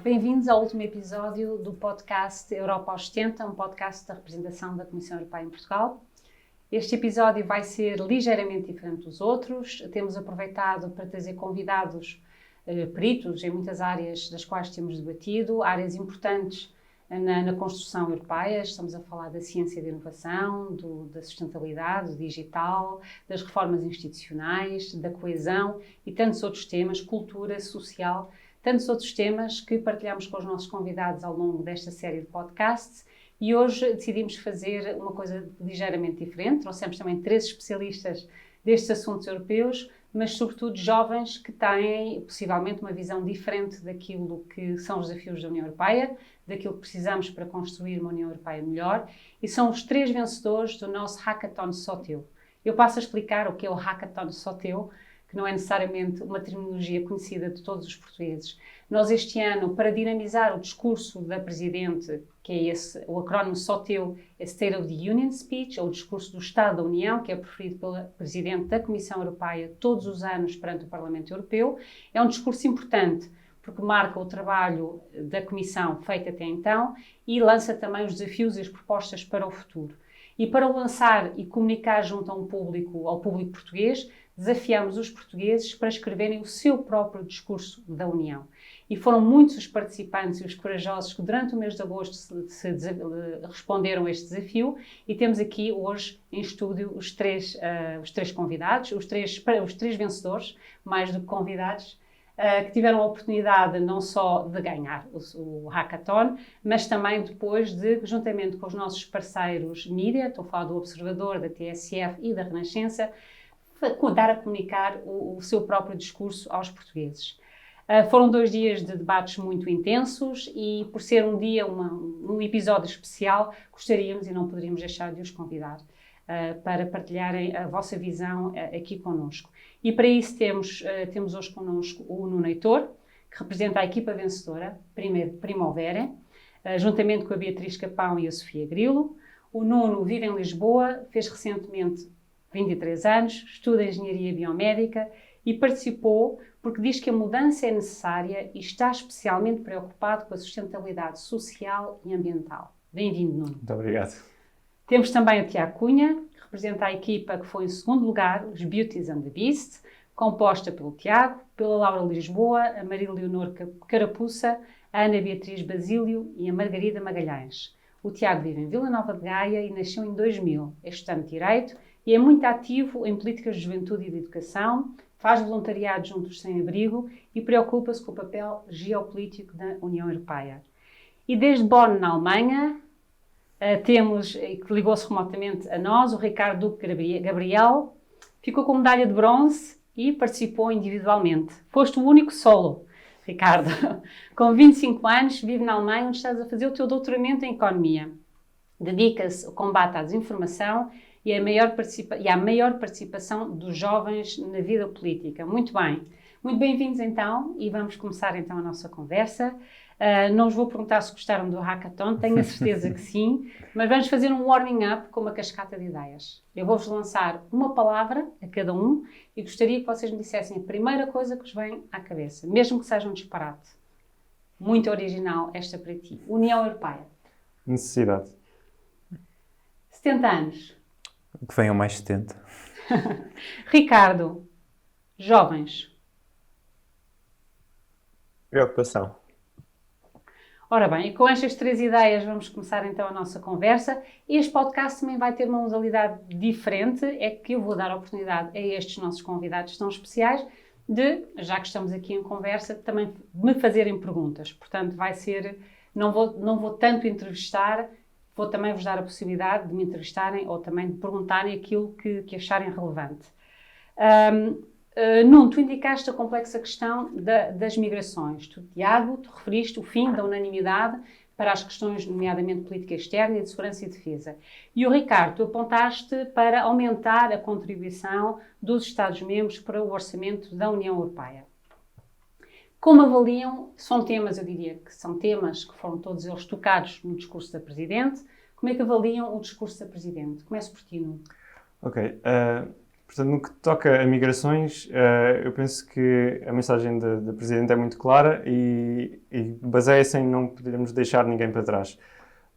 Bem-vindos ao último episódio do podcast Europa aos 70, um podcast da representação da Comissão Europeia em Portugal. Este episódio vai ser ligeiramente diferente dos outros. Temos aproveitado para trazer convidados peritos em muitas áreas das quais temos debatido, áreas importantes na construção europeia. Estamos a falar da ciência e da inovação, da sustentabilidade, do digital, das reformas institucionais, da coesão e tantos outros temas, cultura, social, tantos outros temas que partilhamos com os nossos convidados ao longo desta série de podcasts. E hoje decidimos fazer uma coisa ligeiramente diferente. Trouxemos também 3 especialistas destes assuntos europeus, mas sobretudo jovens que têm possivelmente uma visão diferente daquilo que são os desafios da União Europeia, daquilo que precisamos para construir uma União Europeia melhor, e são os 3 vencedores do nosso Hackathon Só Teu. Eu passo a explicar o que é o Hackathon Só Teu, que não é necessariamente uma terminologia conhecida de todos os portugueses. Nós este ano, para dinamizar o discurso da Presidente, que é o acrónimo Só Teu, é State of the Union Speech, ou o discurso do Estado da União, que é proferido pela Presidente da Comissão Europeia todos os anos perante o Parlamento Europeu. É um discurso importante, porque marca o trabalho da Comissão feito até então e lança também os desafios e as propostas para o futuro. E para o lançar e comunicar junto ao público português, desafiamos os portugueses para escreverem o seu próprio discurso da União. E foram muitos os participantes e os corajosos que durante o mês de agosto responderam a este desafio, e temos aqui hoje em estúdio os três convidados, os três vencedores, mais do que convidados, que tiveram a oportunidade não só de ganhar o Hackathon, mas também depois de, juntamente com os nossos parceiros mídia, estou a falar do Observador, da TSF e da Renascença, dar a comunicar o seu próprio discurso aos portugueses. Foram 2 dias de debates muito intensos e, por ser um dia, um episódio especial, gostaríamos e não poderíamos deixar de os convidar para partilharem a vossa visão aqui connosco. E para isso temos hoje connosco o Nuno Heitor, que representa a equipa vencedora, Primavera, juntamente com a Beatriz Capão e a Sofia Grilo. O Nuno vive em Lisboa, fez recentemente 23 anos, estuda Engenharia Biomédica e participou porque diz que a mudança é necessária e está especialmente preocupado com a sustentabilidade social e ambiental. Bem-vindo, Nuno. Muito obrigado. Temos também o Tiago Cunha, que representa a equipa que foi em segundo lugar, os Beauties and the Beast, composta pelo Tiago, pela Laura Lisboa, a Maria Leonor Carapuça, a Ana Beatriz Basílio e a Margarida Magalhães. O Tiago vive em Vila Nova de Gaia e nasceu em 2000. É estudante de Direito e é muito ativo em políticas de juventude e de educação, faz voluntariado junto aos sem-abrigo e preocupa-se com o papel geopolítico da União Europeia. E desde Bonn, na Alemanha, temos, que ligou-se remotamente a nós, o Ricardo Duque Gabriel, ficou com medalha de bronze e participou individualmente. Foste o único solo, Ricardo. Com 25 anos, vive na Alemanha, onde estás a fazer o teu doutoramento em Economia. Dedica-se ao combate à desinformação e à maior participação dos jovens na vida política. Muito bem. Muito bem-vindos então, e vamos começar então a nossa conversa. Não vos vou perguntar se gostaram do Hackathon, tenho a certeza que sim, mas vamos fazer um warming up com uma cascata de ideias. Eu vou-vos lançar uma palavra a cada um e gostaria que vocês me dissessem a primeira coisa que vos vem à cabeça, mesmo que seja um disparate. Muito original esta para ti. União Europeia. Necessidade. 70 anos. Que venham mais 70. Ricardo. Jovens. Preocupação. Ora bem, e com estas 3 ideias vamos começar então a nossa conversa. Este podcast também vai ter uma modalidade diferente, é que eu vou dar a oportunidade a estes nossos convidados tão especiais de, já que estamos aqui em conversa, também me fazerem perguntas. Portanto, vai ser, não vou tanto entrevistar, vou também vos dar a possibilidade de me entrevistarem ou também de perguntarem aquilo que acharem relevante. Nuno, tu indicaste a complexa questão das migrações. Tu, Tiago, tu referiste o fim da unanimidade para as questões, nomeadamente política externa e de segurança e defesa. E o Ricardo, tu apontaste para aumentar a contribuição dos Estados-membros para o orçamento da União Europeia. Como avaliam, são temas, eu diria que são temas que foram todos eles tocados no discurso da Presidente. Como é que avaliam o discurso da Presidente? Começo por ti, Nuno. Ok. Portanto, no que toca a migrações, eu penso que a mensagem da Presidente é muito clara e baseia-se em não podermos deixar ninguém para trás.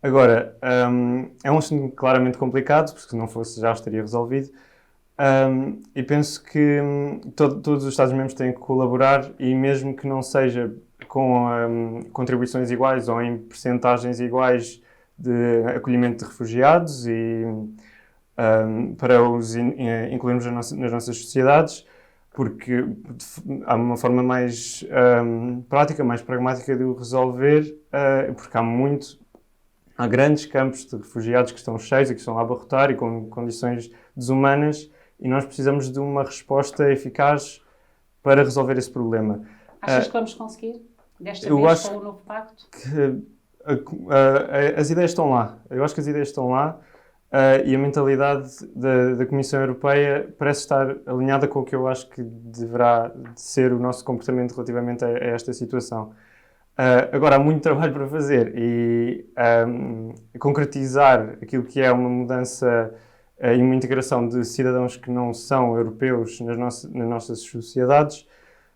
Agora, é um assunto claramente complicado, porque se não fosse já estaria resolvido, e penso que todos os Estados-membros têm que colaborar e mesmo que não seja com contribuições iguais ou em percentagens iguais de acolhimento de refugiados e para os incluirmos nas nossas sociedades, porque há uma forma mais prática, mais pragmática de o resolver, porque há grandes campos de refugiados que estão cheios e que estão a abarrotar e com condições desumanas e nós precisamos de uma resposta eficaz para resolver esse problema. Achas que vamos conseguir? Desta Eu vez acho com o novo pacto? que as ideias estão lá. Eu acho que as ideias estão lá e a mentalidade da Comissão Europeia parece estar alinhada com o que eu acho que deverá ser o nosso comportamento relativamente a esta situação. Agora, há muito trabalho para fazer e concretizar aquilo que é uma mudança e uma integração de cidadãos que não são europeus nas nossas sociedades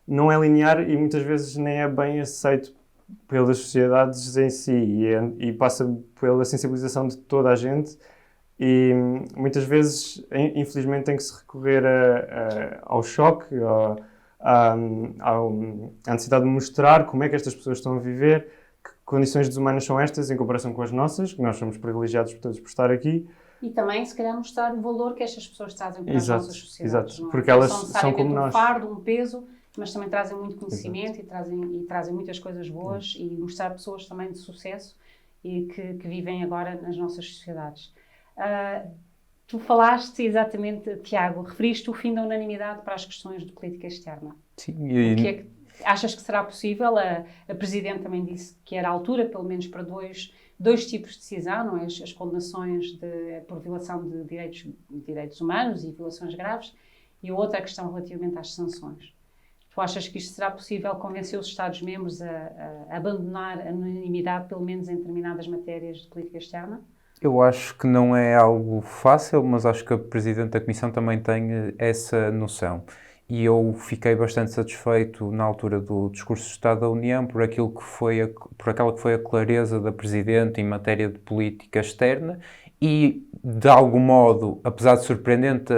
não é linear e muitas vezes nem é bem aceito pelas sociedades em si e passa pela sensibilização de toda a gente e muitas vezes, infelizmente, tem que se recorrer ao choque, à necessidade de mostrar como é que estas pessoas estão a viver, que condições desumanas são estas em comparação com as nossas, que nós somos privilegiados todos por estar aqui. E também, se calhar, mostrar o valor que estas pessoas trazem para as nossas sociedades. Exato, não é? porque elas não são são como necessariamente nós. um fardo, um peso, mas também trazem muito conhecimento e trazem muitas coisas boas e mostrar pessoas também de sucesso e que vivem agora nas nossas sociedades. Tu falaste exatamente, Tiago, referiste o fim da unanimidade para as questões de política externa. Sim, O que é que achas que será possível? A Presidente também disse que era a altura, pelo menos para dois tipos de decisão, não é? As condenações por violação de direitos humanos e violações graves, e a outra questão relativamente às sanções. Tu achas que isto será possível convencer os Estados-membros a abandonar a unanimidade, pelo menos em determinadas matérias de política externa? Eu acho que não é algo fácil, mas acho que a Presidente da Comissão também tem essa noção. E eu fiquei bastante satisfeito na altura do discurso de Estado da União por aquela que foi a clareza da Presidente em matéria de política externa e, de algum modo, apesar de surpreendente,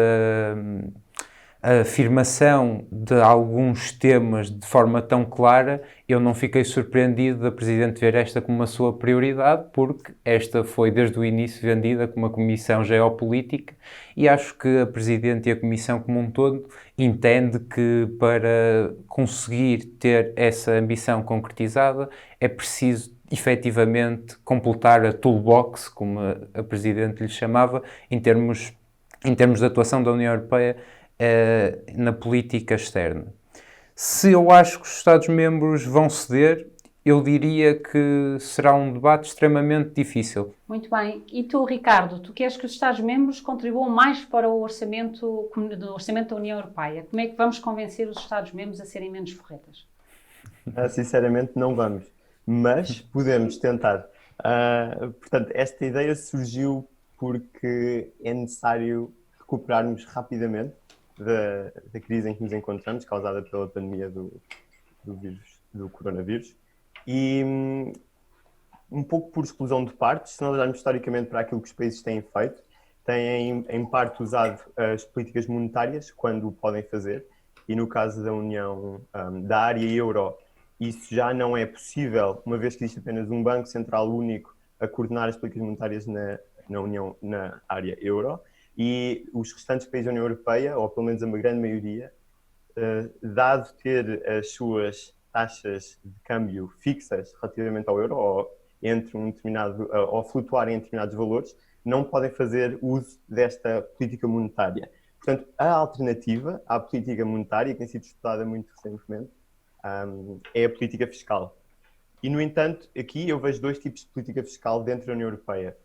a afirmação de alguns temas de forma tão clara, eu não fiquei surpreendido da Presidente ver esta como a sua prioridade, porque esta foi desde o início vendida como uma comissão geopolítica e acho que a Presidente e a Comissão como um todo entende que para conseguir ter essa ambição concretizada é preciso efetivamente completar a toolbox, como a Presidente lhe chamava, em termos de atuação da União Europeia na política externa. Se eu acho que os Estados-membros vão ceder, eu diria que será um debate extremamente difícil. Muito bem. E tu, Ricardo, tu queres que os Estados-membros contribuam mais para o orçamento da União Europeia? Como é que vamos convencer os Estados-membros a serem menos forretas? Sinceramente, não vamos. Mas podemos tentar. Portanto, esta ideia surgiu porque é necessário recuperarmos rapidamente da crise em que nos encontramos, causada pela pandemia do coronavírus. E um pouco por exclusão de partes, se nós olharmos historicamente para aquilo que os países têm feito, têm em parte usado as políticas monetárias quando o podem fazer, e no caso da União, da área euro, isso já não é possível, uma vez que existe apenas um Banco Central único a coordenar as políticas monetárias na área euro, e os restantes países da União Europeia, ou pelo menos a grande maioria, dado ter as suas taxas de câmbio fixas relativamente ao euro, ou flutuarem em determinados valores, não podem fazer uso desta política monetária. Portanto, a alternativa à política monetária, que tem sido estudada muito recentemente, é a política fiscal. E, no entanto, aqui eu vejo dois tipos de política fiscal dentro da União Europeia.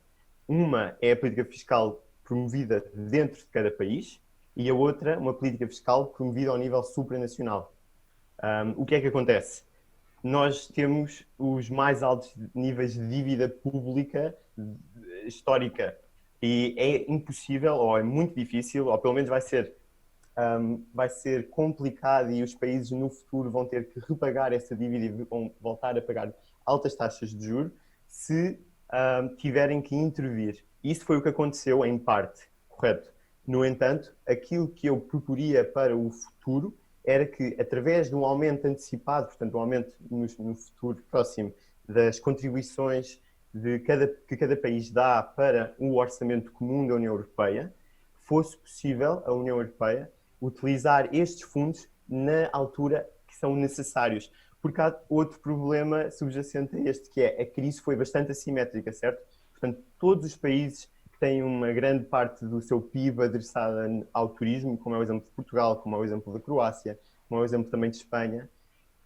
Uma é a política fiscal promovida dentro de cada país e a outra, uma política fiscal promovida ao nível supranacional. O que é que acontece? Nós temos os mais altos níveis de dívida pública histórica e é impossível, ou é muito difícil, ou pelo menos vai ser vai ser complicado e os países no futuro vão ter que repagar essa dívida e vão voltar a pagar altas taxas de juros se tiverem que intervir. Isso foi o que aconteceu em parte, correto? No entanto, aquilo que eu proporia para o futuro era que, através de um aumento antecipado, portanto, um aumento no futuro próximo das contribuições que cada país dá para o orçamento comum da União Europeia, fosse possível a União Europeia utilizar estes fundos na altura que são necessários. Porque há outro problema subjacente a este, que é a crise foi bastante assimétrica, certo? Portanto, todos os países que têm uma grande parte do seu PIB adressada ao turismo, como é o exemplo de Portugal, como é o exemplo da Croácia, como é o exemplo também de Espanha,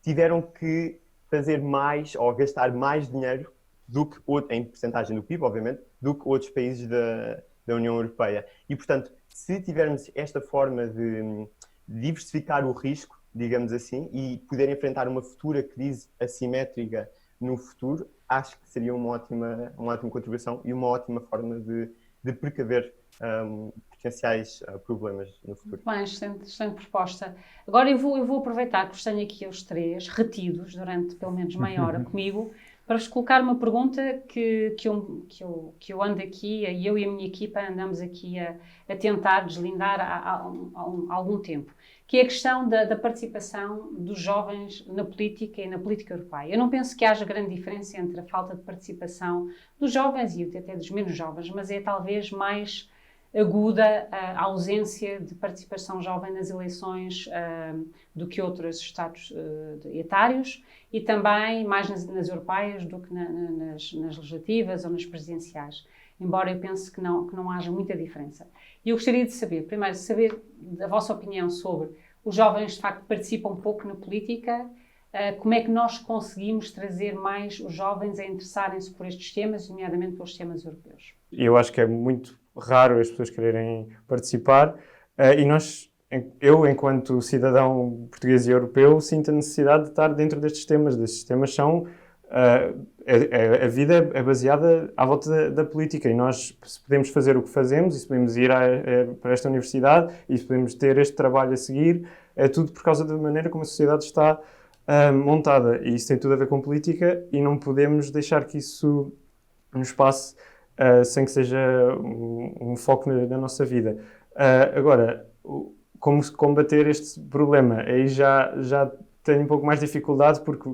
tiveram que fazer mais ou gastar mais dinheiro do que, em percentagem do PIB, obviamente, do que outros países da União Europeia. E, portanto, se tivermos esta forma de diversificar o risco, digamos assim, e poder enfrentar uma futura crise assimétrica no futuro, acho que seria uma ótima contribuição e uma ótima forma de precaver potenciais problemas no futuro. Muito bem, excelente proposta. Agora eu vou aproveitar que os tenho aqui os três retidos durante pelo menos meia hora comigo para vos colocar uma pergunta que eu ando aqui, eu e a minha equipa andamos aqui a tentar deslindar há algum tempo, que é a questão da participação dos jovens na política e na política europeia. Eu não penso que haja grande diferença entre a falta de participação dos jovens e até dos menos jovens, mas é talvez mais aguda a ausência de participação jovem nas eleições do que outros estados etários e também mais nas europeias do que nas legislativas ou nas presidenciais, embora eu pense que não haja muita diferença. E eu gostaria de saber, primeiro, a vossa opinião sobre os jovens de facto participam pouco na política, como é que nós conseguimos trazer mais os jovens a interessarem-se por estes temas, nomeadamente pelos temas europeus? Eu acho que é muito raro as pessoas quererem participar e eu, enquanto cidadão português e europeu, sinto a necessidade de estar dentro destes temas. Destes temas são... a vida é baseada à volta da política e nós, se podemos fazer o que fazemos e se podemos ir para esta universidade e se podemos ter este trabalho a seguir, é tudo por causa da maneira como a sociedade está montada. E isso tem tudo a ver com política e não podemos deixar que isso nos passe sem que seja um foco na nossa vida. Agora, como combater este problema? Aí já tenho um pouco mais de dificuldade porque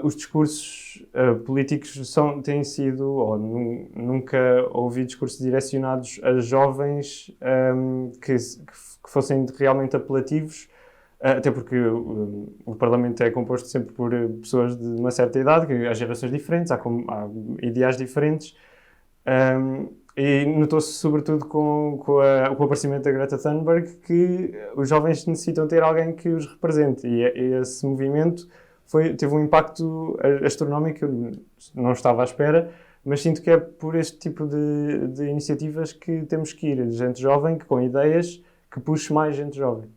os discursos políticos têm sido, ou nunca ouvi discursos direcionados a jovens que fossem realmente apelativos, até porque o Parlamento é composto sempre por pessoas de uma certa idade, que há gerações diferentes, há ideais diferentes, e notou-se sobretudo com o aparecimento da Greta Thunberg que os jovens necessitam ter alguém que os represente, e esse movimento teve um impacto astronómico que eu não estava à espera, mas sinto que é por este tipo de iniciativas que temos que ir. Gente jovem, com ideias, que puxe mais gente jovem.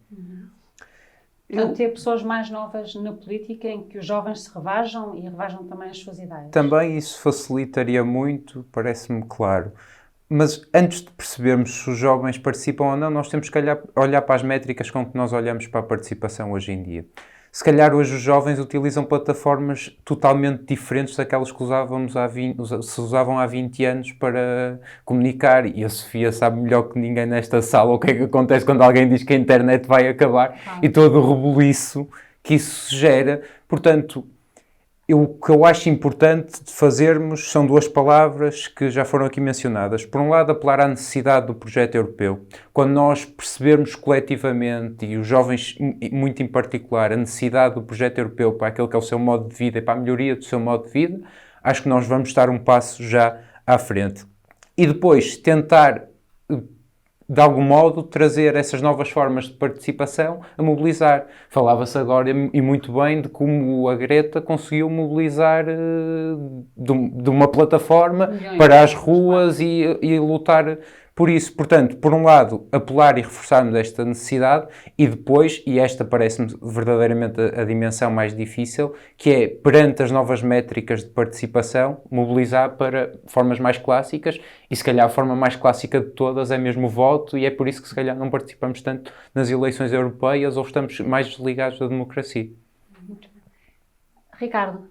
Portanto, ter pessoas mais novas na política em que os jovens se revajam e revajam também as suas ideias. Também isso facilitaria muito, parece-me claro. Mas antes de percebermos se os jovens participam ou não, nós temos que olhar para as métricas com que nós olhamos para a participação hoje em dia. Se calhar hoje os jovens utilizam plataformas totalmente diferentes daquelas que se usavam há 20 anos para comunicar. E a Sofia sabe melhor que ninguém nesta sala o que é que acontece quando alguém diz que a internet vai acabar e todo o rebuliço que isso gera. Portanto, o que eu acho importante de fazermos são duas palavras que já foram aqui mencionadas. Por um lado, apelar à necessidade do projeto europeu. Quando nós percebermos coletivamente, e os jovens muito em particular, a necessidade do projeto europeu para aquele que é o seu modo de vida e para a melhoria do seu modo de vida, acho que nós vamos estar um passo já à frente. E depois tentar, de algum modo, trazer essas novas formas de participação a mobilizar. Falava-se agora, e muito bem, de como a Greta conseguiu mobilizar de uma plataforma para as ruas e lutar Por isso, portanto, por um lado, apelar e reforçarmos esta necessidade e depois, e esta parece-me verdadeiramente a dimensão mais difícil, que é, perante as novas métricas de participação, mobilizar para formas mais clássicas e, se calhar, a forma mais clássica de todas é mesmo o voto e é por isso que, se calhar, não participamos tanto nas eleições europeias ou estamos mais desligados da democracia. Ricardo.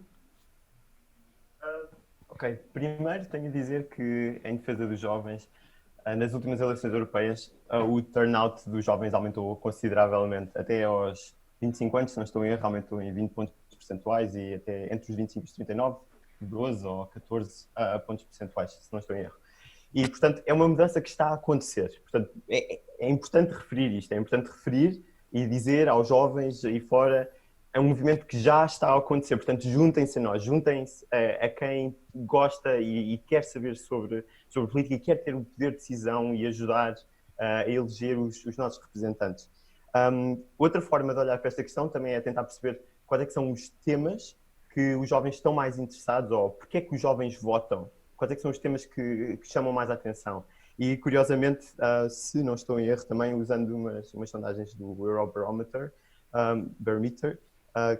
Ok, primeiro tenho a dizer que, em defesa dos jovens, nas últimas eleições europeias, o turnout dos jovens aumentou consideravelmente. Até aos 25 anos, se não estou em erro, aumentou em 20 pontos percentuais e até entre os 25 e os 39, 12 ou 14 pontos percentuais, se não estou em erro. E, portanto, é uma mudança que está a acontecer. Portanto, é importante referir isto, é importante referir e dizer aos jovens aí fora, é um movimento que já está a acontecer. Portanto, juntem-se a nós, juntem-se a quem gosta e quer saber sobre política e quer ter o poder de decisão e ajudar a eleger os nossos representantes. Outra forma de olhar para esta questão também é tentar perceber quais é que são os temas que os jovens estão mais interessados ou porque é que os jovens votam. Quais é que são os temas que chamam mais a atenção? E, curiosamente, se não estou em erro, também usando umas sondagens do Eurobarometer, Barometer,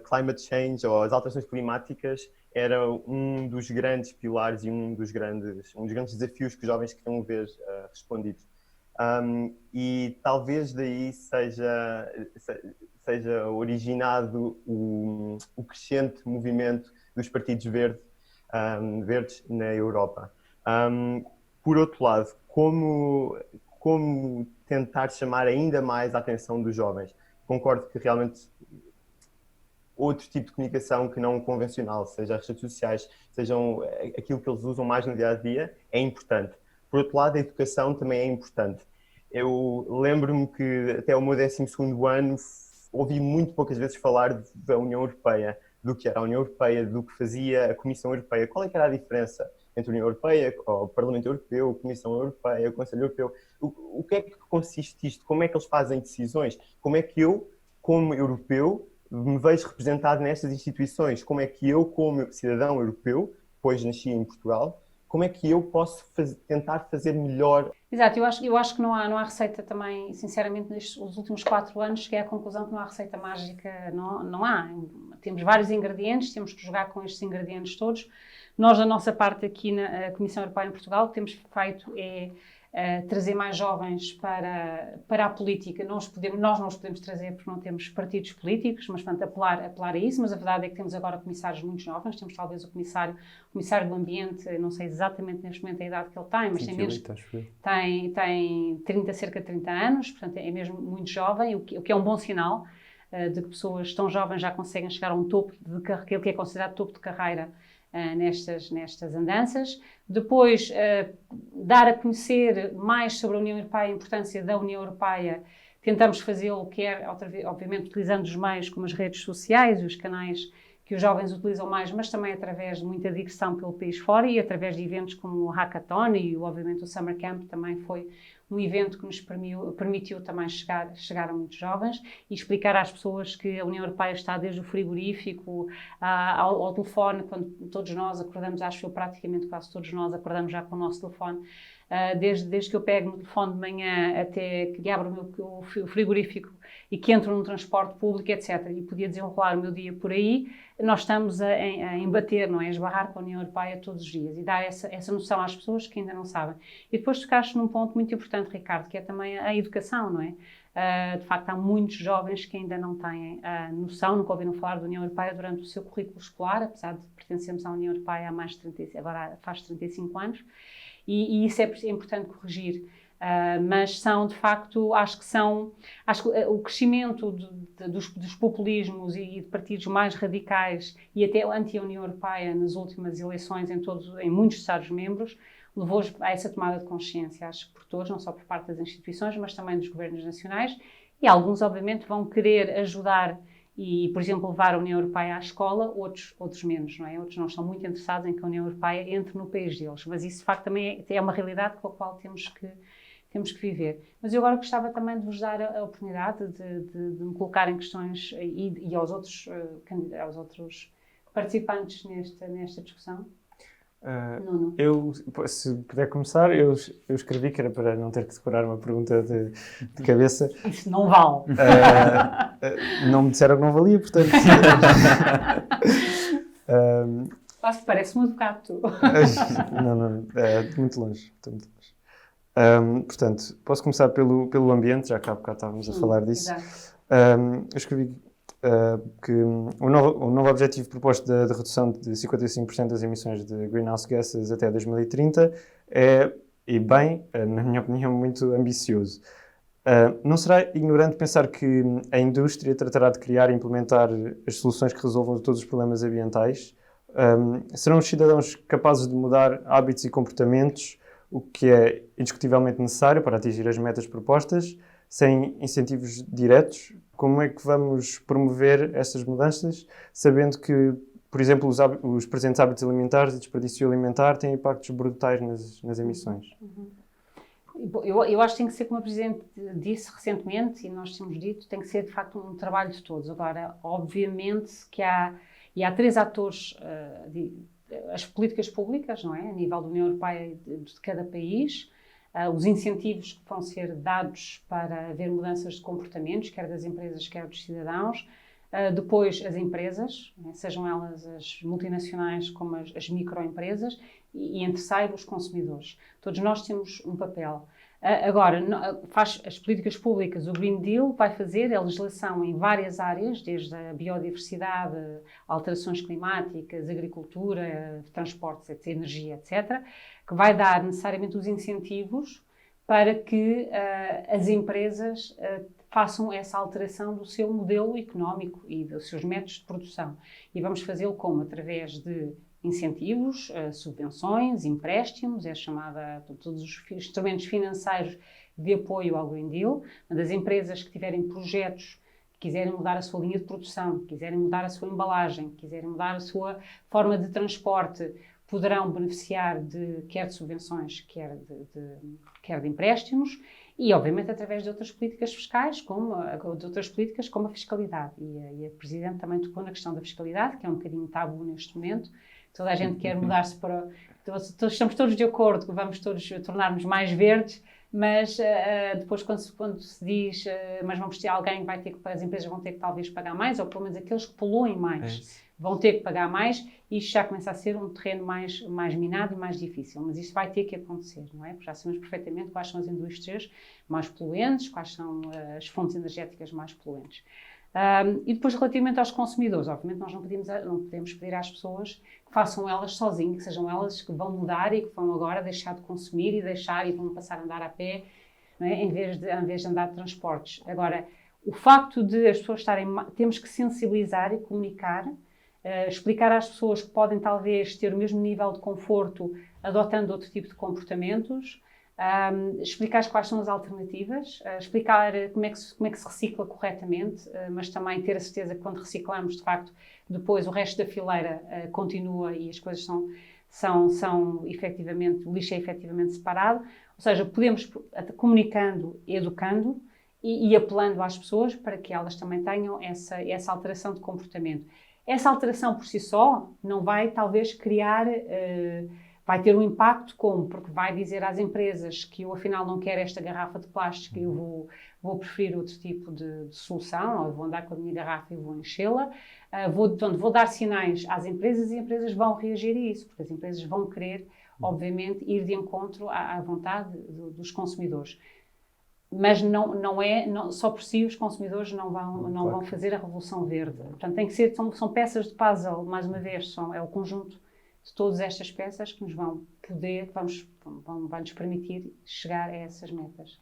climate change ou as alterações climáticas era um dos grandes pilares e um dos grandes desafios que os jovens queriam ver respondidos. E talvez daí seja originado o crescente movimento dos partidos verdes na Europa. Por outro lado, como tentar chamar ainda mais a atenção dos jovens? Concordo que realmente outro tipo de comunicação que não convencional, seja as redes sociais, sejam aquilo que eles usam mais no dia-a-dia, é importante. Por outro lado, a educação também é importante. Eu lembro-me que até o meu 12º ano ouvi muito poucas vezes falar da União Europeia, do que era a União Europeia, do que fazia a Comissão Europeia. Qual é que era a diferença entre a União Europeia, o Parlamento Europeu, a Comissão Europeia, o Conselho Europeu? O que é que consiste isto? Como é que eles fazem decisões? Como é que eu, como europeu, me vejo representado nestas instituições? Como é que eu, como cidadão europeu, pois nasci em Portugal, como é que eu posso tentar fazer melhor? Exato, eu acho que não há receita também, sinceramente, nestes últimos 4 anos cheguei à conclusão que não há receita mágica, não há. Temos vários ingredientes, temos que jogar com estes ingredientes todos. Nós, da nossa parte aqui na Comissão Europeia em Portugal, o que temos feito é trazer mais jovens para a política. Nós não os podemos trazer porque não temos partidos políticos, mas, portanto, apelar a isso. Mas a verdade é que temos agora comissários muito jovens. Temos talvez o comissário do Ambiente, não sei exatamente neste momento a idade que ele tem, mas tem cerca de 30 anos, portanto é mesmo muito jovem, o que é um bom sinal de que pessoas tão jovens já conseguem chegar a um topo, aquilo que é considerado topo de carreira nestas andanças. Depois, dar a conhecer mais sobre a União Europeia, a importância da União Europeia. Tentamos fazê-lo, obviamente, utilizando os meios como as redes sociais e os canais que os jovens utilizam mais, mas também através de muita digressão pelo país fora e através de eventos como o Hackathon e, obviamente, o Summer Camp também foi um evento que nos permitiu também chegar a muitos jovens e explicar às pessoas que a União Europeia está desde o frigorífico ao telefone, quando todos nós acordamos, acho que praticamente quase todos nós acordamos já com o nosso telefone, desde que eu pego no telefone de manhã até que abro o frigorífico e que entro no transporte público, etc. E podia desenrolar o meu dia por aí. Nós estamos a embater, não é? A esbarrar com a União Europeia todos os dias e dar essa noção às pessoas que ainda não sabem. E depois tocaste num ponto muito importante, Ricardo, que é também a educação, não é? De facto, há muitos jovens que ainda não têm noção, nunca ouviram falar da União Europeia durante o seu currículo escolar, apesar de pertencermos à União Europeia há mais de 30, agora faz 35 anos, e isso é importante corrigir. Mas são, de facto, acho que o crescimento dos populismos e de partidos mais radicais e até anti-União Europeia nas últimas eleições em muitos Estados-membros levou a essa tomada de consciência, acho que por todos, não só por parte das instituições, mas também dos governos nacionais, e alguns, obviamente, vão querer ajudar e, por exemplo, levar a União Europeia à escola, outros menos, não é? Outros não estão muito interessados em que a União Europeia entre no país deles, mas isso, de facto, também é uma realidade com a qual temos que viver. Mas eu agora gostava também de vos dar a oportunidade de me colocar em questões e aos outros participantes nesta discussão. Nuno. Se puder começar, eu escrevi que era para não ter que decorar uma pergunta de cabeça. Isso não vale. Não me disseram que não valia, portanto. Parece um advogado. Não, muito longe. Estou muito longe. Portanto, posso começar pelo ambiente, já que há bocado estávamos a falar disso. Exato. Eu escrevi que o novo objetivo proposto da redução de 55% das emissões de greenhouse gases até 2030 é, e bem, na minha opinião, muito ambicioso. Não será ignorante pensar que a indústria tratará de criar e implementar as soluções que resolvam todos os problemas ambientais? Serão os cidadãos capazes de mudar hábitos e comportamentos, o que é indiscutivelmente necessário para atingir as metas propostas, sem incentivos diretos? Como é que vamos promover estas mudanças, sabendo que, por exemplo, os presentes hábitos alimentares e desperdício alimentar têm impactos brutais nas emissões? Eu acho que tem que ser, como a Presidente disse recentemente, e nós temos dito, tem que ser de facto um trabalho de todos. Agora, obviamente que há 3 atores, as políticas públicas, não é? A nível da União Europeia de cada país, os incentivos que vão ser dados para haver mudanças de comportamentos, quer das empresas, quer dos cidadãos. Depois, as empresas, sejam elas as multinacionais como as microempresas, e em terceiro, os consumidores. Todos nós temos um papel. Agora, faz as políticas públicas, o Green Deal vai fazer a legislação em várias áreas, desde a biodiversidade, alterações climáticas, agricultura, transportes, etc., energia, etc., que vai dar necessariamente os incentivos para que as empresas façam essa alteração do seu modelo económico e dos seus métodos de produção. E vamos fazê-lo como? Através de incentivos, subvenções, empréstimos, todos os instrumentos financeiros de apoio ao Green Deal. Das empresas que tiverem projetos, que quiserem mudar a sua linha de produção, que quiserem mudar a sua embalagem, que quiserem mudar a sua forma de transporte, poderão beneficiar quer de subvenções, quer de empréstimos, e obviamente através de outras políticas fiscais, como a fiscalidade. E a Presidente também tocou na questão da fiscalidade, que é um bocadinho tabu neste momento. Toda a gente quer mudar-se para... Estamos todos de acordo que vamos todos tornar-nos mais verdes, mas depois quando se diz mas vamos ter alguém que as empresas vão ter que talvez pagar mais, ou pelo menos aqueles que poluem mais vão ter que pagar mais, e isto já começa a ser um terreno mais minado e mais difícil. Mas isso vai ter que acontecer, não é? Porque já sabemos perfeitamente quais são as indústrias mais poluentes, quais são as fontes energéticas mais poluentes. E depois, relativamente aos consumidores, obviamente nós não podemos pedir às pessoas que façam elas sozinhas, que sejam elas que vão mudar e que vão agora deixar de consumir e vão passar a andar a pé, não é? em vez de andar de transportes. Agora, o facto de as pessoas temos que sensibilizar e comunicar, explicar às pessoas que podem talvez ter o mesmo nível de conforto adotando outro tipo de comportamentos, explicar quais são as alternativas, explicar como é que se recicla corretamente, mas também ter a certeza que quando reciclamos, de facto, depois o resto da fileira continua e as coisas são efetivamente, o lixo é efetivamente separado. Ou seja, podemos, comunicando, educando e apelando às pessoas para que elas também tenham essa alteração de comportamento. Essa alteração por si só não vai talvez criar... vai ter um impacto porque vai dizer às empresas que eu afinal não quero esta garrafa de plástico, eu vou preferir outro tipo de solução, ou eu vou andar com a minha garrafa e vou enchê-la. Vou dar sinais às empresas e as empresas vão reagir a isso, porque as empresas vão querer, obviamente, ir de encontro à vontade dos consumidores. Mas só por si os consumidores não vão fazer a revolução verde. Portanto, tem que ser, são peças de puzzle, mais uma vez, é o conjunto de todas estas peças que nos vão nos permitir chegar a essas metas.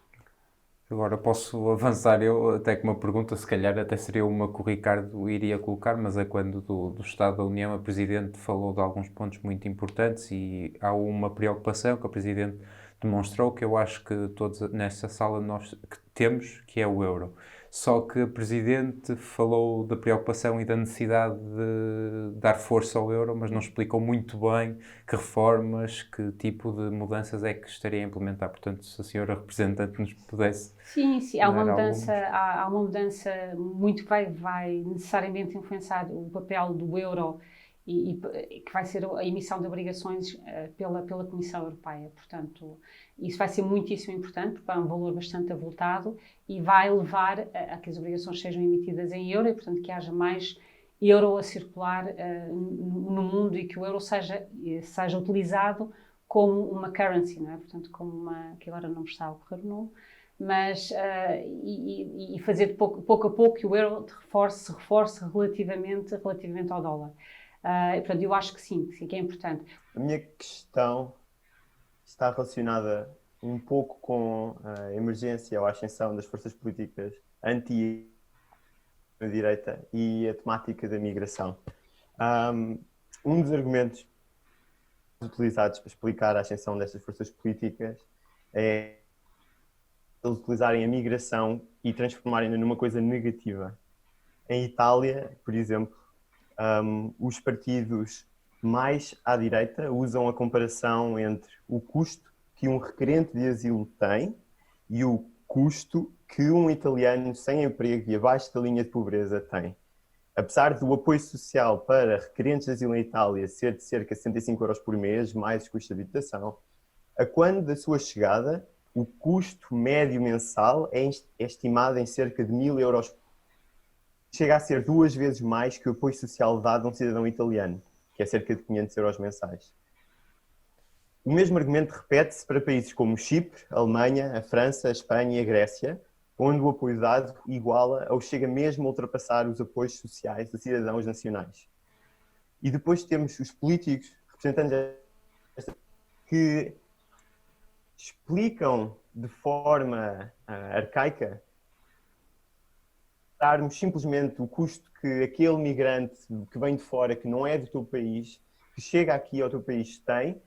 Agora posso avançar eu até com uma pergunta, se calhar até seria uma que o Ricardo iria colocar, mas é quando do Estado da União a Presidente falou de alguns pontos muito importantes e há uma preocupação que a Presidente demonstrou, que eu acho que todos nesta sala nós que temos, que é o euro. Só que a Presidente falou da preocupação e da necessidade de dar força ao euro, mas não explicou muito bem que reformas, que tipo de mudanças é que estaria a implementar. Portanto, se a senhora representante nos pudesse... Sim, há uma mudança muito que vai necessariamente influenciar o papel do euro e que vai ser a emissão de obrigações pela Comissão Europeia. Portanto, isso vai ser muitíssimo importante, porque é um valor bastante avultado e vai levar a que as obrigações sejam emitidas em euro e, portanto, que haja mais euro a circular no mundo e que o euro seja utilizado como uma currency, não é? Portanto, como que agora não me está a ocorrer o nome, mas e fazer de pouco a pouco que o euro se reforce relativamente ao dólar. Portanto, eu acho que sim, que é importante. A minha questão está relacionada um pouco com a emergência ou a ascensão das forças políticas anti-direita e a temática da migração. Um dos argumentos utilizados para explicar a ascensão destas forças políticas é eles utilizarem a migração e transformarem-na numa coisa negativa. Em Itália, por exemplo, os partidos mais à direita usam a comparação entre o custo que um requerente de asilo tem e o custo que um italiano sem emprego e abaixo da linha de pobreza tem. Apesar do apoio social para requerentes de asilo em Itália ser de cerca de 65 euros por mês, mais os custos de habitação, a quando da sua chegada, o custo médio mensal é estimado em cerca de 1.000 euros. Chega a ser 2 vezes mais que o apoio social dado a um cidadão italiano, que é cerca de 500 euros mensais. O mesmo argumento repete-se para países como Chipre, a Alemanha, a França, a Espanha e a Grécia, onde o apoio dado iguala ou chega mesmo a ultrapassar os apoios sociais de cidadãos nacionais. E depois temos os políticos representantes que explicam de forma arcaica darmos simplesmente o custo que aquele migrante que vem de fora, que não é do teu país, que chega aqui ao teu país tem,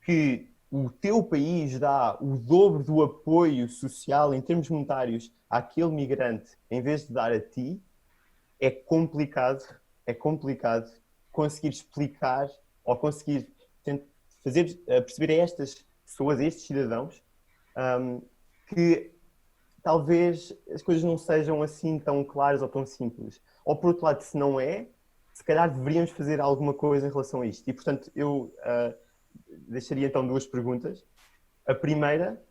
que o teu país dá o dobro do apoio social em termos monetários àquele migrante em vez de dar a ti, é complicado conseguir explicar ou conseguir fazer perceber a estas pessoas, a estes cidadãos, que talvez as coisas não sejam assim tão claras ou tão simples. Ou por outro lado, se não é, se calhar deveríamos fazer alguma coisa em relação a isto. E portanto, eu deixaria então 2 perguntas. A primeira,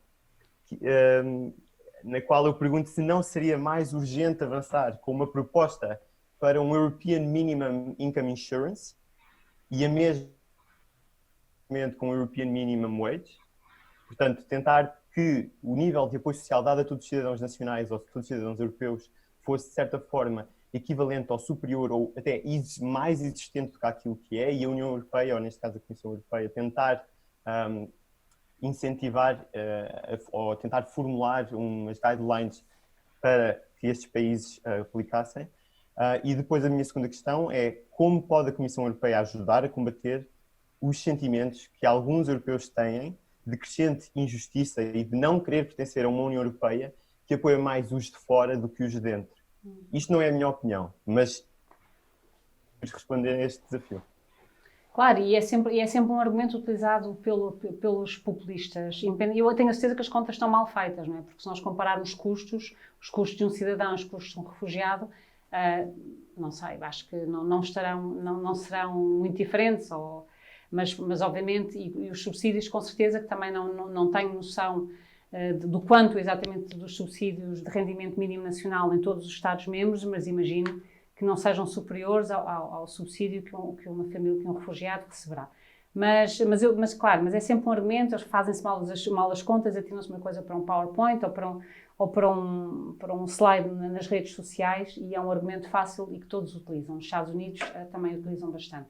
na qual eu pergunto se não seria mais urgente avançar com uma proposta para um European Minimum Income Insurance e a mesma com o European Minimum Wage. Portanto, tentar que o nível de apoio social dado a todos os cidadãos nacionais ou a todos os cidadãos europeus fosse, de certa forma, equivalente ou superior ou até mais existente do que aquilo que é, e a União Europeia, ou neste caso a Comissão Europeia, tentar incentivar ou tentar formular umas guidelines para que estes países aplicassem. E depois a minha segunda questão é como pode a Comissão Europeia ajudar a combater os sentimentos que alguns europeus têm de crescente injustiça e de não querer pertencer a uma União Europeia que apoia mais os de fora do que os de dentro. Isto não é a minha opinião, mas vamos responder a este desafio. Claro, e é sempre um argumento utilizado pelos populistas. Eu tenho a certeza que as contas estão mal feitas, não é? Porque se nós compararmos os custos de um cidadão e os custos de um refugiado, não sei, acho que não serão muito diferentes, mas obviamente, e os subsídios com certeza que também não tenho noção do quanto exatamente dos subsídios de rendimento mínimo nacional em todos os Estados-membros, mas imagino que não sejam superiores ao subsídio que uma família, que um refugiado receberá. Mas é sempre um argumento, eles fazem-se mal as contas, atiram-se uma coisa para um PowerPoint ou para um slide nas redes sociais, e é um argumento fácil e que todos utilizam. Os Estados Unidos também utilizam bastante.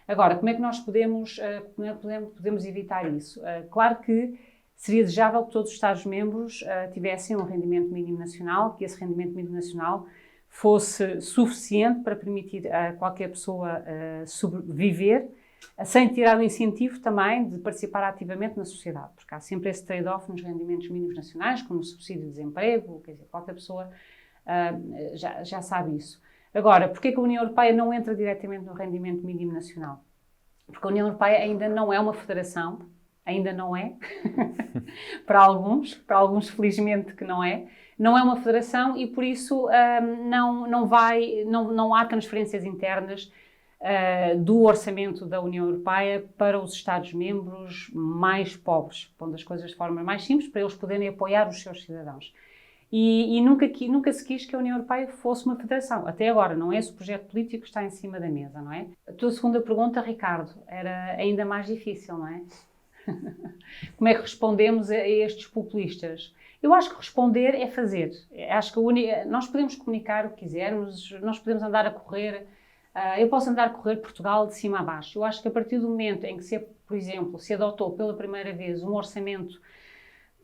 Agora, como é que nós podemos evitar isso? Claro que seria desejável que todos os Estados-membros tivessem um rendimento mínimo nacional, que esse rendimento mínimo nacional fosse suficiente para permitir a qualquer pessoa sobreviver, sem tirar o incentivo também de participar ativamente na sociedade, porque há sempre esse trade-off nos rendimentos mínimos nacionais, como o subsídio de desemprego, quer dizer, qualquer pessoa já sabe isso. Agora, porquê que a União Europeia não entra diretamente no rendimento mínimo nacional? Porque a União Europeia ainda não é uma federação, ainda não é, para alguns felizmente que não é uma federação, e por isso não há transferências internas do orçamento da União Europeia para os Estados-membros mais pobres, pondo as coisas de forma mais simples, para eles poderem apoiar os seus cidadãos. E nunca se quis que a União Europeia fosse uma federação. Até agora, não é esse o projeto político que está em cima da mesa, não é? A tua segunda pergunta, Ricardo, era ainda mais difícil, não é? Como é que respondemos a estes populistas? Eu acho que responder é fazer. Acho que nós podemos comunicar o que quisermos, nós podemos andar a correr. Eu posso andar a correr Portugal de cima a baixo. Eu acho que a partir do momento em que, por exemplo, se adotou pela primeira vez um orçamento,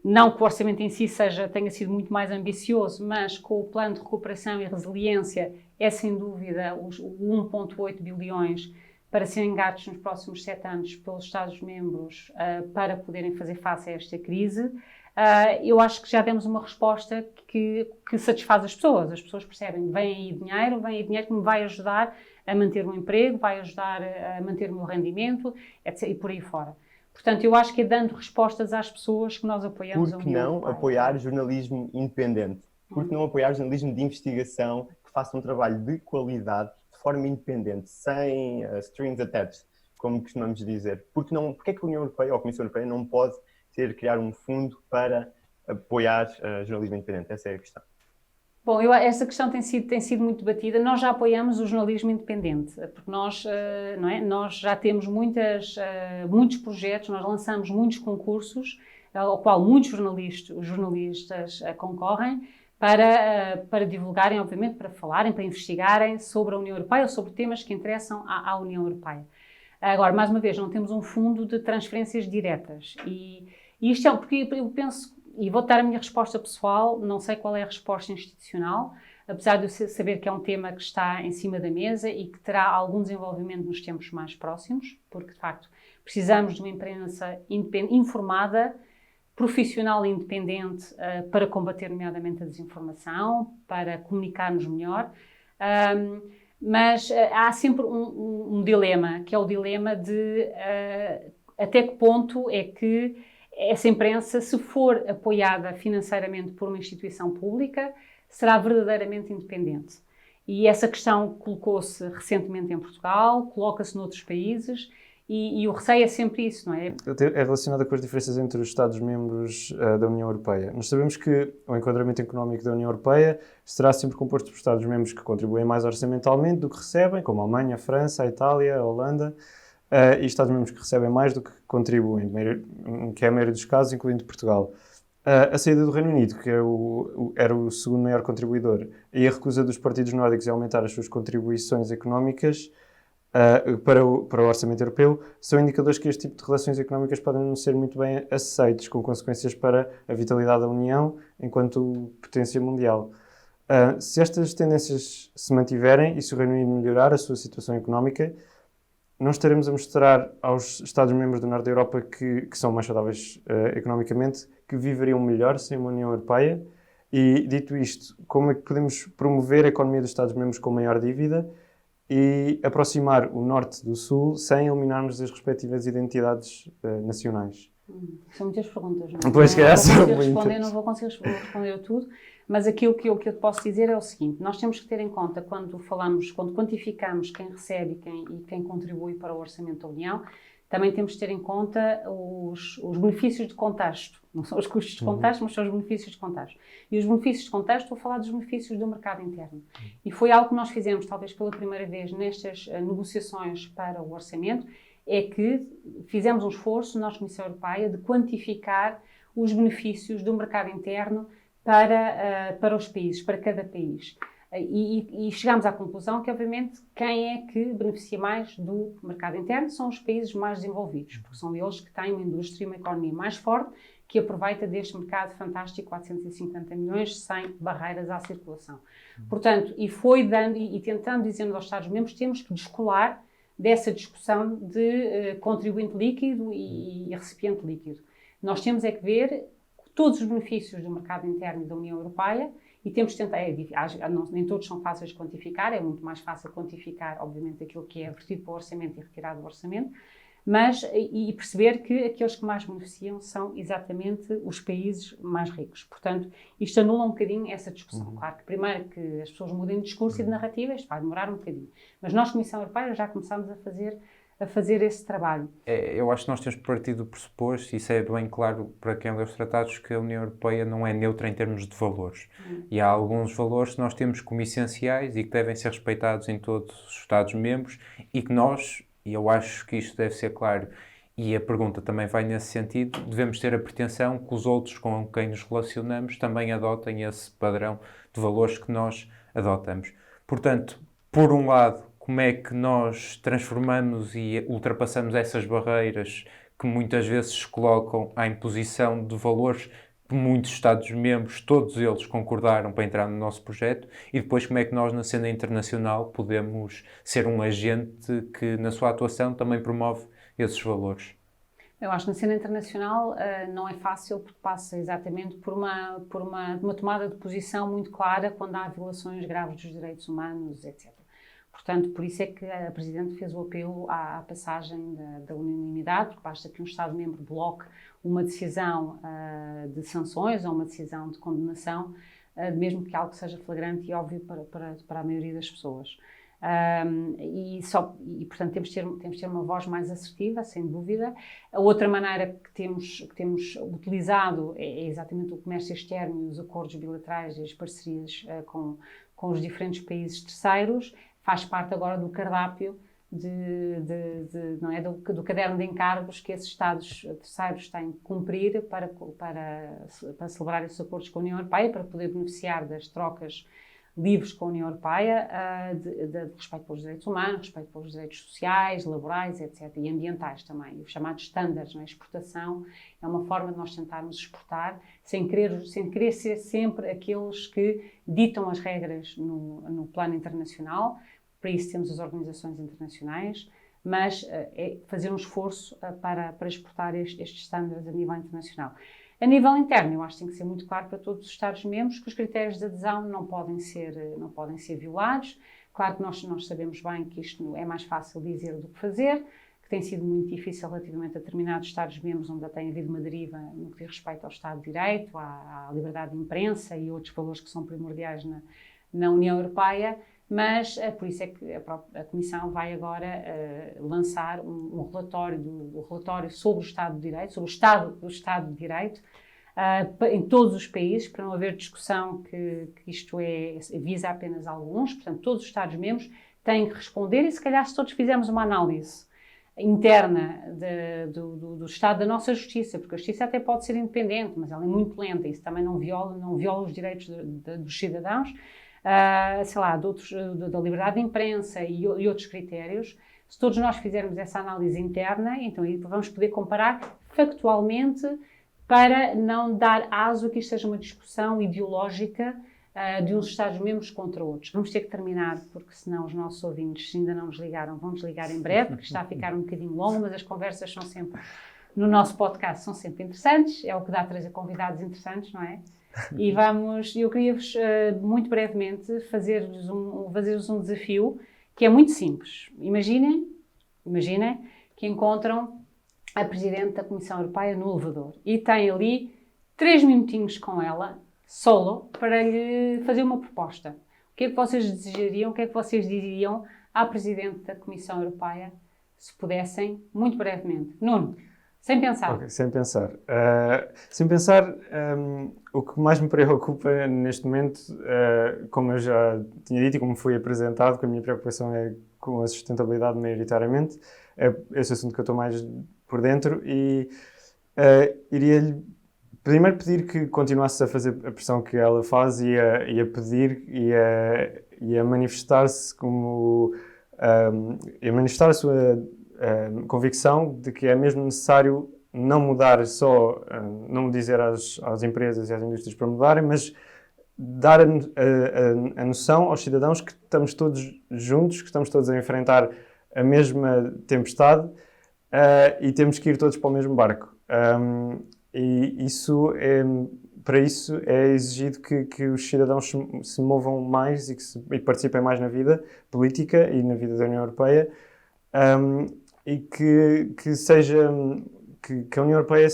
não que o orçamento em si tenha sido muito mais ambicioso, mas com o plano de recuperação e resiliência é sem dúvida os 1,8 bilhões para serem gastos nos próximos 7 anos pelos Estados-membros para poderem fazer face a esta crise. Eu acho que já demos uma resposta que satisfaz as pessoas. As pessoas percebem, vem aí dinheiro que me vai ajudar a manter o emprego, vai ajudar a manter o meu rendimento, etc. E por aí fora. Portanto, eu acho que é dando respostas às pessoas que nós apoiamos a Por que União não Europeia. apoiar jornalismo independente? Por que não apoiar jornalismo de investigação que faça um trabalho de qualidade, de forma independente, sem strings attached, como costumamos dizer? Porque é que a União Europeia ou a Comissão Europeia não pode criar um fundo para apoiar jornalismo independente? Essa é a questão. Bom, essa questão tem sido muito debatida. Nós já apoiamos o jornalismo independente, porque nós, não é? Nós já temos muitos projetos, nós lançamos muitos concursos, ao qual muitos jornalistas concorrem, para divulgarem, obviamente, para falarem, para investigarem sobre a União Europeia ou sobre temas que interessam à União Europeia. Agora, mais uma vez, não temos um fundo de transferências diretas. E isto é porque eu penso, e vou dar a minha resposta pessoal, não sei qual é a resposta institucional, apesar de eu saber que é um tema que está em cima da mesa e que terá algum desenvolvimento nos tempos mais próximos, porque, de facto, precisamos de uma imprensa informada, profissional e independente para combater, nomeadamente, a desinformação, para comunicarmos melhor. Mas há sempre um dilema, que é o dilema de até que ponto é que essa imprensa, se for apoiada financeiramente por uma instituição pública, será verdadeiramente independente. E essa questão colocou-se recentemente em Portugal, coloca-se noutros países, e o receio é sempre isso, não é? É relacionada com as diferenças entre os Estados-membros da União Europeia. Nós sabemos que o enquadramento económico da União Europeia será sempre composto por Estados-membros que contribuem mais orçamentalmente do que recebem, como a Alemanha, a França, a Itália, a Holanda, e Estados-membros que recebem mais do que contribuem, que é a maioria dos casos, incluindo Portugal. A saída do Reino Unido, que era o segundo maior contribuidor, e a recusa dos partidos nórdicos em aumentar as suas contribuições económicas para o orçamento europeu, são indicadores que este tipo de relações económicas podem não ser muito bem aceitos, com consequências para a vitalidade da União enquanto potência mundial. Se estas tendências se mantiverem e se o Reino Unido melhorar a sua situação económica, não estaremos a mostrar aos Estados-membros do Norte da Europa que são mais saudáveis economicamente, que viveriam melhor sem uma União Europeia. E, dito isto, como é que podemos promover a economia dos Estados-membros com maior dívida e aproximar o Norte do Sul sem eliminarmos as respectivas identidades nacionais? São muitas perguntas, não é? Pois que Não vou conseguir responder a tudo, mas aquilo que eu te posso dizer é o seguinte: nós temos que ter em conta, quando quantificamos quem recebe e quem contribui para o orçamento da União, também temos que ter em conta os benefícios de contexto. Não são os custos de contexto, mas são os benefícios de contexto. E os benefícios de contexto, estou a falar dos benefícios do mercado interno. E foi algo que nós fizemos, talvez pela primeira vez, nestas negociações para o orçamento, é que fizemos um esforço, nós, Comissão Europeia, de quantificar os benefícios do mercado interno para os países, para cada país. E chegámos à conclusão que, obviamente, quem é que beneficia mais do mercado interno são os países mais desenvolvidos, porque são eles que têm uma indústria e uma economia mais forte, que aproveita deste mercado fantástico, 450 milhões, sem barreiras à circulação. Portanto, e tentando dizer aos Estados-membros, temos que descolar dessa discussão de contribuinte líquido e recipiente líquido. Nós temos é que ver todos os benefícios do mercado interno e da União Europeia e temos de tentar, nem todos são fáceis de quantificar, é muito mais fácil quantificar, obviamente, aquilo que é vertido para o orçamento e retirado do orçamento, e perceber que aqueles que mais beneficiam são exatamente os países mais ricos. Portanto, isto anula um bocadinho essa discussão. Claro que primeiro que as pessoas mudem de discurso e de narrativa, isto vai demorar um bocadinho. Mas nós, Comissão Europeia, já começámos a fazer esse trabalho. Eu acho que nós temos partido do pressuposto, e isso é bem claro para quem lê os tratados, que a União Europeia não é neutra em termos de valores. E há alguns valores que nós temos como essenciais e que devem ser respeitados em todos os Estados-membros e que nós, e eu acho que isto deve ser claro, e a pergunta também vai nesse sentido, devemos ter a pretensão que os outros com quem nos relacionamos também adotem esse padrão de valores que nós adotamos. Portanto, por um lado, como é que nós transformamos e ultrapassamos essas barreiras que muitas vezes se colocam à imposição de valores que muitos Estados-membros, todos eles, concordaram para entrar no nosso projeto, e depois como é que nós, na cena internacional, podemos ser um agente que, na sua atuação, também promove esses valores. Eu acho que na cena internacional não é fácil, porque passa exatamente por uma tomada de posição muito clara quando há violações graves dos direitos humanos, etc. Portanto, por isso é que a Presidente fez o apelo à passagem da unanimidade, porque basta que um Estado-membro bloque uma decisão de sanções ou uma decisão de condenação, mesmo que algo seja flagrante e óbvio para a maioria das pessoas. Portanto, temos de ter uma voz mais assertiva, sem dúvida. A outra maneira que temos utilizado é exatamente o comércio externo e os acordos bilaterais e as parcerias com os diferentes países terceiros. Faz parte agora do cardápio não é, do caderno de encargos que esses Estados terceiros têm que cumprir para celebrar esses acordos com a União Europeia, para poder beneficiar das trocas livres com a União Europeia, de respeito pelos direitos humanos, respeito pelos direitos sociais, laborais, etc. E ambientais também. Os chamados standards, não é? Exportação é uma forma de nós tentarmos exportar sem querer ser sempre aqueles que ditam as regras no plano internacional. Para isso temos as organizações internacionais, mas é fazer um esforço para exportar estes standards a nível internacional. A nível interno, eu acho que tem que ser muito claro para todos os Estados-membros que os critérios de adesão não podem ser violados. Claro que nós sabemos bem que isto é mais fácil dizer do que fazer, que tem sido muito difícil relativamente a determinados Estados-membros onde tem havido uma deriva no que diz respeito ao Estado de Direito, à liberdade de imprensa e outros valores que são primordiais na União Europeia. Mas por isso é que a Comissão vai agora lançar um relatório sobre o Estado de Direito, sobre o Estado de Direito, em todos os países, para não haver discussão que isto visa apenas alguns. Portanto, todos os Estados-membros têm que responder, e se calhar se todos fizermos uma análise interna do estado da nossa justiça, porque a justiça até pode ser independente, mas ela é muito lenta, isso também não viola os direitos dos cidadãos, sei lá, da liberdade de imprensa e outros critérios. Se todos nós fizermos essa análise interna, então aí vamos poder comparar factualmente para não dar aso a que isto seja uma discussão ideológica de uns Estados-membros contra outros. Vamos ter que terminar, porque senão os nossos ouvintes, se ainda não nos ligaram, vão desligar em breve, porque está a ficar um bocadinho longo, mas as conversas são sempre, no nosso podcast, são sempre interessantes, é o que dá a trazer convidados interessantes, não é? E eu queria-vos, muito brevemente, fazer-vos um desafio que é muito simples. Imaginem que encontram a Presidente da Comissão Europeia no elevador e têm ali 3 minutinhos com ela, solo, para lhe fazer uma proposta. O que é que vocês desejariam, o que é que vocês diriam à Presidente da Comissão Europeia, se pudessem, muito brevemente? Nuno, sem pensar. Okay, sem pensar. O que mais me preocupa neste momento, como eu já tinha dito e como foi apresentado, que a minha preocupação é com a sustentabilidade maioritariamente, é esse assunto que eu estou mais por dentro, e iria-lhe primeiro pedir que continuasse a fazer a pressão que ela faz e a pedir e a manifestar-se e a manifestar a sua convicção de que é mesmo necessário não mudar só, não dizer às empresas e às indústrias para mudarem, mas dar a noção aos cidadãos que estamos todos juntos, que estamos todos a enfrentar a mesma tempestade e temos que ir todos para o mesmo barco. E para isso é exigido que os cidadãos se movam mais e participem mais na vida política e na vida da União Europeia. e que seja que a União Europeia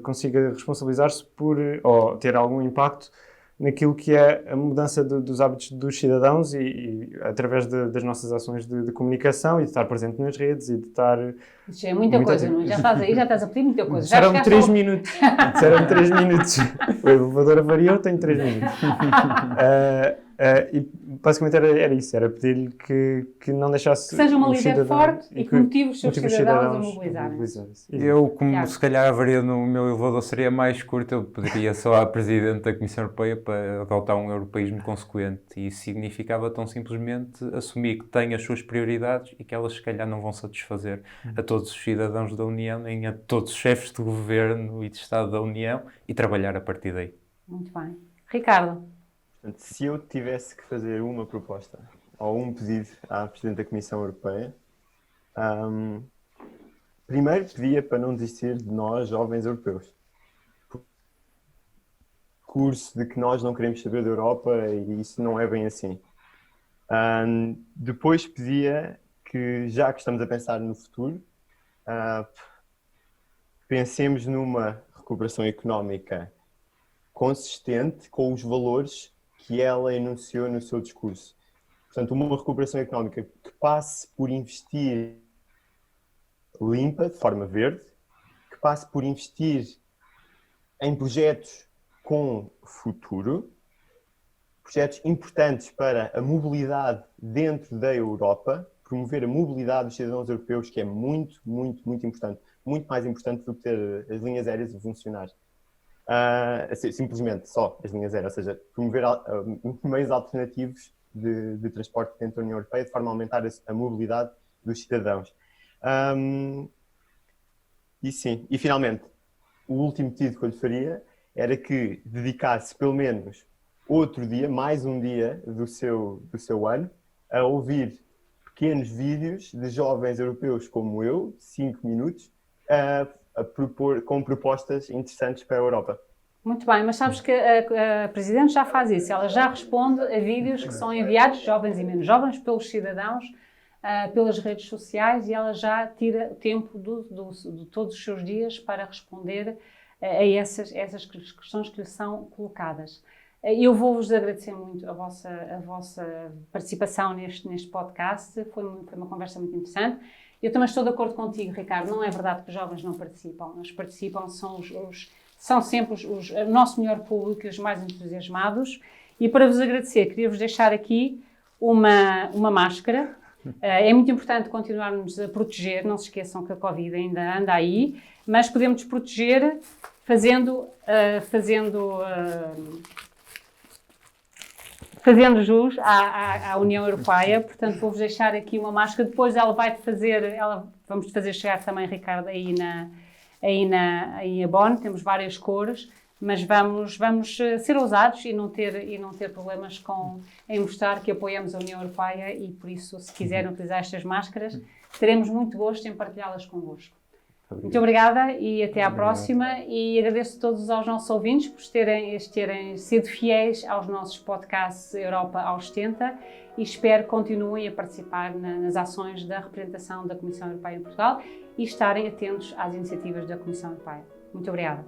consiga responsabilizar-se ou ter algum impacto naquilo que é a mudança dos hábitos dos cidadãos e através das nossas ações de comunicação e de estar presente nas redes e de estar... Isso é muita coisa, não é? Já estás aí, já estás a pedir muita coisa. Já Disseram-me 3 chegaste minutos. Disseram-me 3 minutos. O elevador avariou, tenho 3 minutos. E basicamente era isso, era pedir-lhe que não deixasse... Que seja uma os líder cidadãos- forte e que motive os seus cidadãos a mobilizarem-se. mobilizarem-se. Eu, como Tiago. se calhar a avaria no meu elevador seria mais curta, eu pediria só à Presidente da Comissão Europeia para adotar um europeísmo consequente. E isso significava tão simplesmente assumir que tem as suas prioridades e que elas se calhar não vão satisfazer a todos os cidadãos da União, nem a todos os chefes de governo e de Estado da União, e trabalhar a partir daí. Muito bem. Ricardo, Portanto, se eu tivesse que fazer uma proposta ou um pedido à Presidente da Comissão Europeia, primeiro pedia para não desistir de nós, jovens europeus. Curso de que nós não queremos saber da Europa e isso não é bem assim. Depois pedia que, já que estamos a pensar no futuro, pensemos numa recuperação económica consistente com os valores que ela enunciou no seu discurso. Portanto, uma recuperação económica que passe por investir limpa, de forma verde, que passe por investir em projetos com futuro, projetos importantes para a mobilidade dentro da Europa, promover a mobilidade dos cidadãos europeus, que é muito, muito, muito importante. Muito mais importante do que ter as linhas aéreas a funcionar. Simplesmente só as linhas aéreas, ou seja, promover meios alternativos de transporte dentro da União Europeia de forma a aumentar a mobilidade dos cidadãos. E finalmente, o último pedido que eu lhe faria era que dedicasse pelo menos outro dia, mais um dia do seu ano, a ouvir pequenos vídeos de jovens europeus como eu, 5 minutos, a propor com propostas interessantes para a Europa. muito bem, mas sabes que a Presidente já faz isso, ela já responde a vídeos que são enviados, jovens e menos jovens, pelos cidadãos, pelas redes sociais, e ela já tira tempo de todos os seus dias para responder a essas questões que lhe são colocadas. Eu vou-vos agradecer muito a vossa participação neste podcast, foi uma conversa muito interessante. Eu também estou de acordo contigo, Ricardo, não é verdade que os jovens não participam, eles participam, são sempre o nosso melhor público, os mais entusiasmados. E para vos agradecer, queria-vos deixar aqui uma máscara. É muito importante continuarmos a proteger, não se esqueçam que a Covid ainda anda aí, mas podemos proteger fazendo jus à União Europeia. Portanto, vou-vos deixar aqui uma máscara. Depois vamos fazer chegar também, Ricardo, aí a Bonn. Temos várias cores, mas vamos ser ousados e não ter problemas em mostrar que apoiamos a União Europeia e, por isso, se quiserem utilizar estas máscaras, teremos muito gosto em partilhá-las convosco. Muito obrigada e até à próxima, e agradeço a todos aos nossos ouvintes por terem sido fiéis aos nossos podcasts Europa aos 70, e espero que continuem a participar nas ações da representação da Comissão Europeia em Portugal e estarem atentos às iniciativas da Comissão Europeia. Muito obrigada.